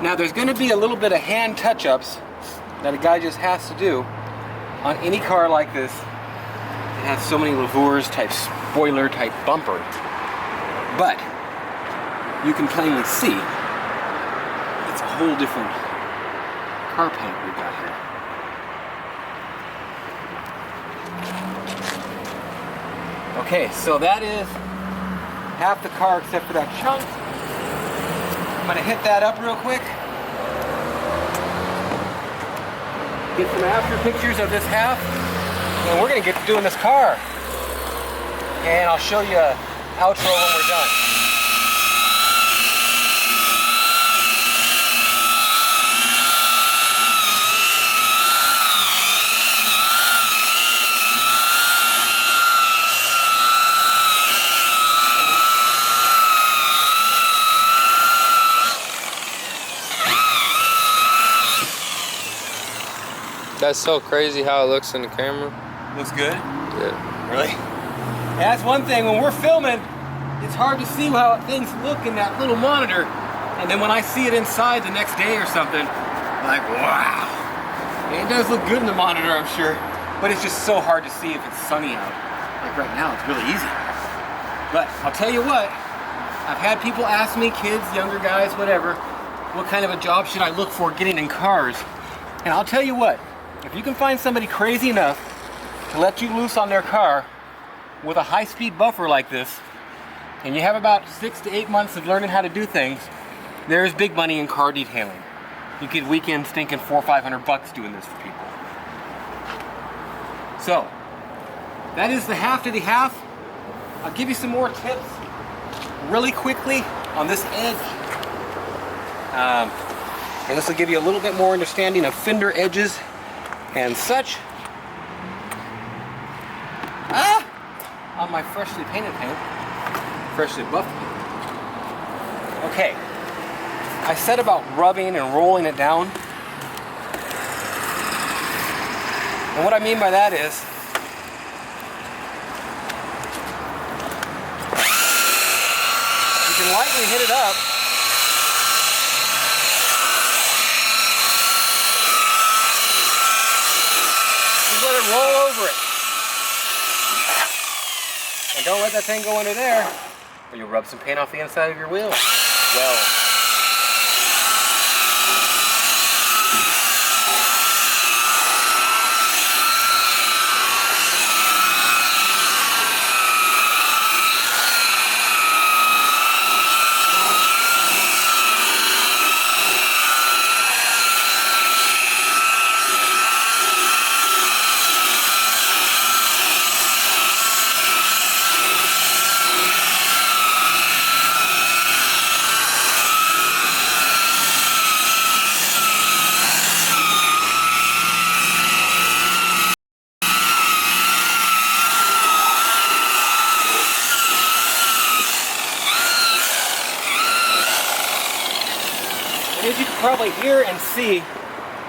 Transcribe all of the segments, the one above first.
Now there's going to be a little bit of hand touch-ups that a guy just has to do on any car like this. It has so many lavurs type spoiler type bumper, but you can plainly see it's a whole different car paint we've got here. Okay, so that is half the car except for that chunk. I'm gonna hit that up real quick. Get some after pictures of this half, and we're gonna get to doing this car. And I'll show you an outro when we're done. That's so crazy how it looks in the camera. Looks good? Yeah. Really? Yeah, that's one thing. When we're filming, it's hard to see how things look in that little monitor. And then when I see it inside the next day or something, I'm like, wow. It does look good in the monitor, I'm sure. But it's just so hard to see if it's sunny out. Like right now, it's really easy. But I'll tell you what, I've had people ask me, kids, younger guys, whatever, what kind of a job should I look for getting in cars? And I'll tell you what, if you can find somebody crazy enough to let you loose on their car with a high-speed buffer like this, and you have about 6 to 8 months of learning how to do things, there's big money in car detailing. You get weekends thinking $400 or $500 doing this for people. So, that is the half to the half. I'll give you some more tips really quickly on this edge. And this will give you a little bit more understanding of fender edges and such. On my freshly painted paint, freshly buffed paint. Okay, I said about rubbing and rolling it down. And what I mean by that is, you can lightly hit it up. Just let it roll over it. And don't let that thing go under there, or you'll rub some paint off the inside of your wheel. Well. As you can probably hear and see,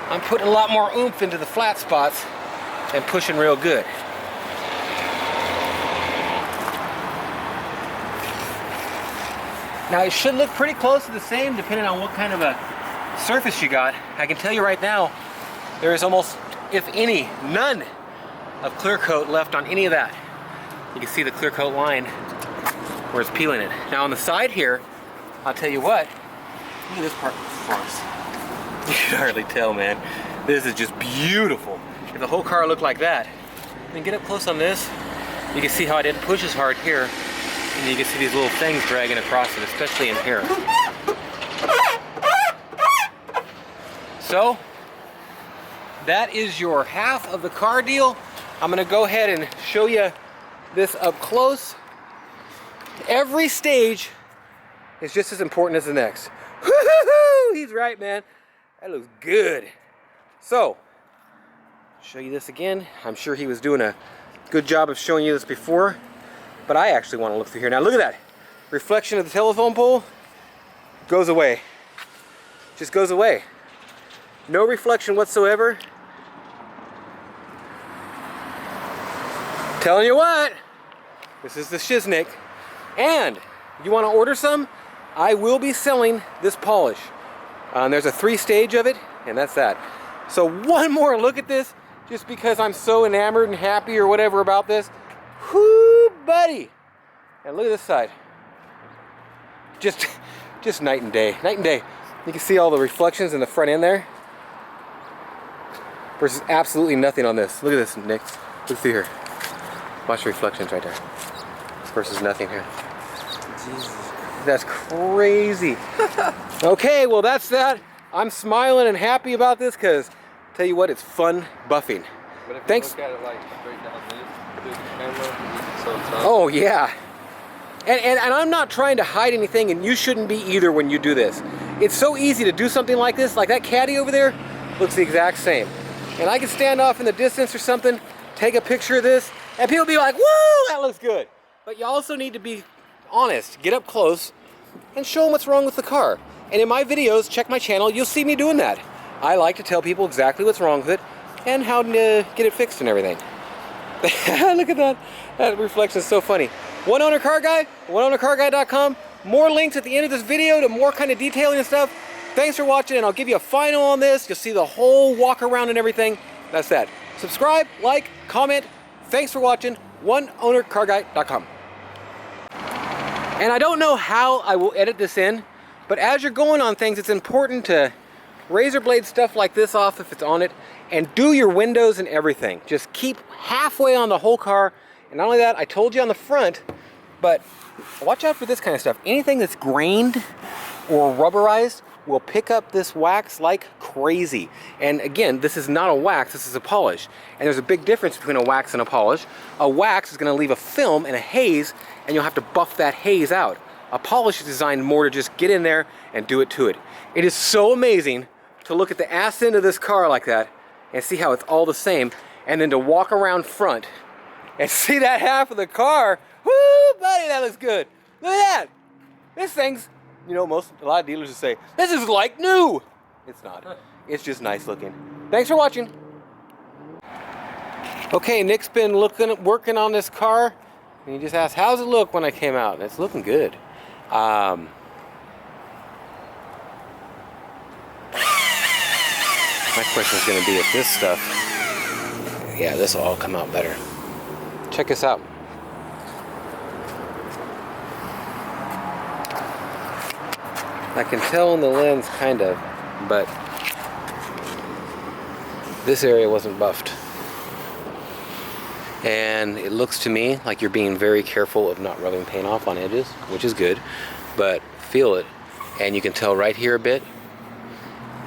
I'm putting a lot more oomph into the flat spots and pushing real good. Now it should look pretty close to the same depending on what kind of a surface you got. I can tell you right now, there is almost, if any, none of clear coat left on any of that. You can see the clear coat line where it's peeling it. Now on the side here, I'll tell you what, look at this part for us. You can hardly tell, man. This is just beautiful. If the whole car looked like that, then get up close on this, you can see how I didn't push as hard here, and you can see these little things dragging across it, especially in here. So, that is your half of the car deal. I'm gonna go ahead and show you this up close. Every stage is just as important as the next. Woo-hoo-hoo! He's right, man. That looks good. So, show you this again. I'm sure he was doing a good job of showing you this before, but I actually want to look through here. Now look at that. Reflection of the telephone pole goes away. Just goes away. No reflection whatsoever. Telling you what, this is the Shiznick. And you want to order some? I will be selling this polish. There's a 3-stage of it, and that's that. So one more look at this, just because I'm so enamored and happy or whatever about this. Whoo, buddy! And look at this side. Just night and day. Night and day. You can see all the reflections in the front end there. Versus absolutely nothing on this. Look at this, Nick. Look through here. Watch the reflections right there. Versus nothing here. Jesus. That's crazy. Okay, well that's that. I'm smiling and happy about this because, tell you what, it's fun buffing. But if Thanks. you look at it like straight down this through the camera, so tough. Oh yeah. And I'm not trying to hide anything, and you shouldn't be either when you do this. It's so easy to do something like this, like that caddy over there looks the exact same. And I can stand off in the distance or something, take a picture of this, and people be like, woo, that looks good. But you also need to be honest, get up close, and show them what's wrong with the car. And in my videos, check my channel, you'll see me doing that. I like to tell people exactly what's wrong with it, and how to get it fixed and everything. Look at that. That reflection is so funny. One Owner Car Guy, oneownercarguy.com. More links at the end of this video to more kind of detailing and stuff. Thanks for watching, and I'll give you a final on this. You'll see the whole walk around and everything. That's that. Subscribe, like, comment. Thanks for watching. oneownercarguy.com. And I don't know how I will edit this in, but as you're going on things, it's important to razor blade stuff like this off if it's on it, and do your windows and everything. Just keep halfway on the whole car. And not only that, I told you on the front, but watch out for this kind of stuff. Anything that's grained or rubberized will pick up this wax like crazy. And again, this is not a wax, this is a polish. And there's a big difference between a wax and a polish. A wax is gonna leave a film and a haze, and you'll have to buff that haze out. A polish is designed more to just get in there and do it to it. It is so amazing to look at the ass end of this car like that and see how it's all the same, and then to walk around front and see that half of the car. Woo, buddy, that looks good. Look at that. This thing's, you know, a lot of dealers will say, this is like new. It's not. It's just nice looking. Thanks for watching. Okay, Nick's been working on this car, and he just asked, how's it look when I came out? And it's looking good. My question is going to be if this stuff, yeah, this will all come out better. Check this out. I can tell in the lens, kind of, but this area wasn't buffed. And it looks to me like you're being very careful of not rubbing paint off on edges, which is good, but feel it. And you can tell right here a bit,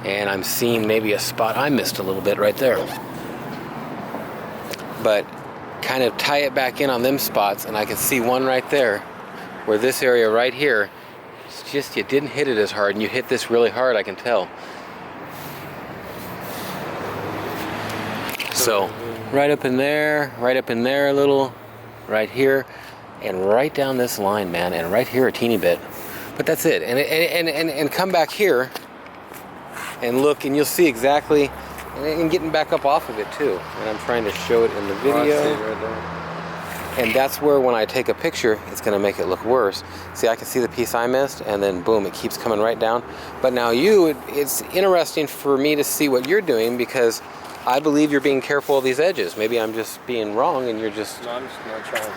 and I'm seeing maybe a spot I missed a little bit right there. But kind of tie it back in on them spots, and I can see one right there where this area right here, it's just you didn't hit it as hard, and you hit this really hard, I can tell. So right up in there a little, right here, and right down this line, man, and right here a teeny bit. But that's it. And come back here and look, and you'll see exactly, and getting back up off of it too. And I'm trying to show it in the video. And that's where when I take a picture, it's gonna make it look worse. See, I can see the piece I missed, and then boom, it keeps coming right down. But now it's interesting for me to see what you're doing, because I believe you're being careful of these edges. Maybe I'm just being wrong, and you're just... No, I'm just gonna try it.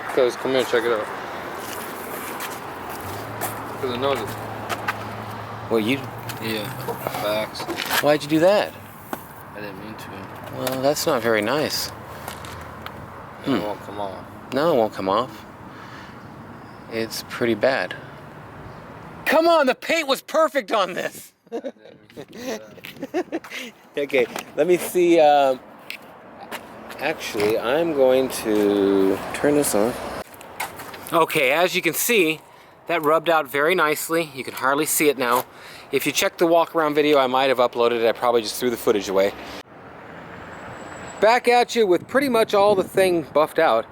Because come here, check it out. Because I noticed. Well, you... Yeah, facts. Why'd you do that? I didn't mean to. Well, that's not very nice. It won't come off. No, it won't come off. It's pretty bad. Come on, the paint was perfect on this. Okay, let me see. Actually, I'm going to turn this on. Okay, as you can see, that rubbed out very nicely. You can hardly see it now. If you check the walk around video, I might have uploaded it. I probably just threw the footage away. Back at you with pretty much all the thing buffed out.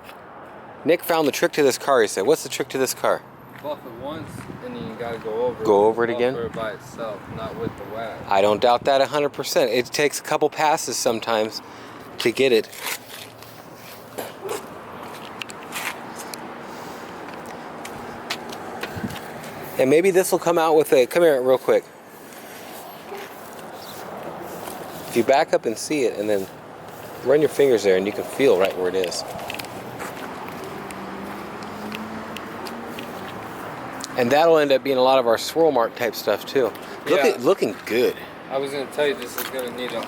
Nick found the trick to this car, he said. What's the trick to this car? Buff it once, and then you gotta go over it. Go over it again? Buff it by itself, not with the wax. I don't doubt that 100%. It takes a couple passes sometimes to get it. And maybe this will come out with a, come here real quick. If you back up and see it and then run your fingers there and you can feel right where it is. And that'll end up being a lot of our swirl mark type stuff too. Looking good. I was gonna tell you this is gonna need a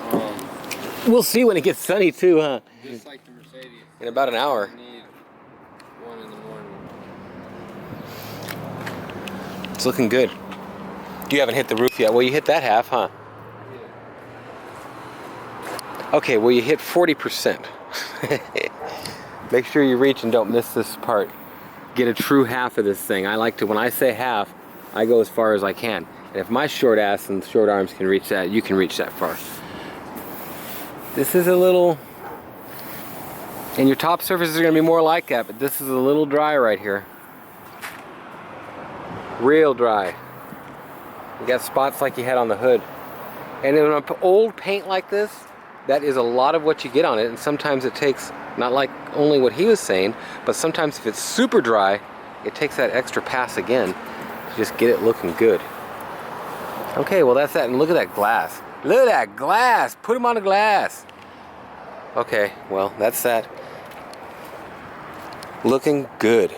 We'll see when it gets sunny too, huh? just like the Mercedes. In about an hour. Need one in the morning. It's looking good. You haven't hit the roof yet. Well, you hit that half, huh? Yeah. Okay, well you hit 40%. Make sure you reach and don't miss this part. Get a true half of this thing. I like to, when I say half, I go as far as I can. And if my short ass and short arms can reach that, you can reach that far. This is a little, and your top surfaces are gonna be more like that, but this is a little dry right here. Real dry. You got spots like you had on the hood. And in an old paint like this, that is a lot of what you get on it, and sometimes it takes, not like only what he was saying, but sometimes if it's super dry, it takes that extra pass again to just get it looking good. Okay, well that's that, and look at that glass. Look at that glass, put him on the glass. Okay, well that's that. Looking good.